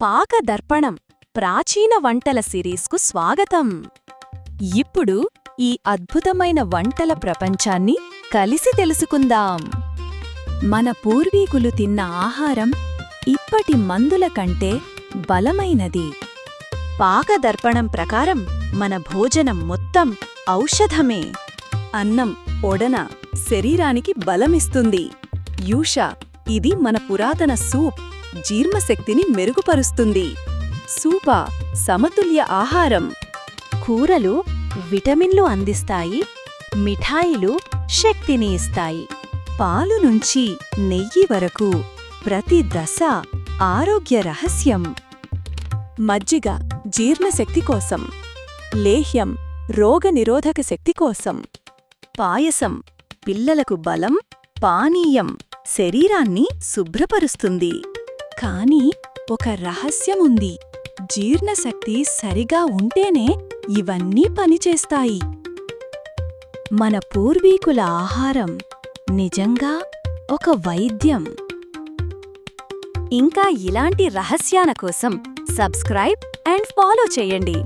పాకదర్పణం ప్రాచీన వంటల సిరీస్కు స్వాగతం. ఇప్పుడు ఈ అద్భుతమైన వంటల ప్రపంచాన్ని కలిసి తెలుసుకుందాం. మన పూర్వీకులు తిన్న ఆహారం ఇప్పటి మందుల కంటే బలమైనది. పాకదర్పణం ప్రకారం మన భోజనం మొత్తం ఔషధమే. అన్నం ఒడన శరీరానికి బలమిస్తుంది. యూష ఇది మన పురాతన సూప్ జీర్ణశక్తిని మెరుగుపరుస్తుంది. సూప సమతుల్య ఆహారం. కూరలు విటమిన్లు అందిస్తాయి. మిఠాయిలు శక్తిని ఇస్తాయి. పాలు నుంచి నెయ్యి వరకు ప్రతి దశ ఆరోగ్య రహస్యం. మజ్జిగ జీర్ణశక్తి కోసం. లేహ్యం రోగనిరోధక శక్తి కోసం. పాయసం పిల్లలకు బలం. పానీయం శరీరాన్ని శుభ్రపరుస్తుంది. కానీ ఒక రహస్యముంది. జీర్ణశక్తి సరిగా ఉంటేనే ఇవన్నీ పనిచేస్తాయి. మన పూర్వీకుల ఆహారం నిజంగా ఒక వైద్యం. ఇంకా ఇలాంటి రహస్యాల కోసం సబ్స్క్రైబ్ అండ్ ఫాలో చేయండి.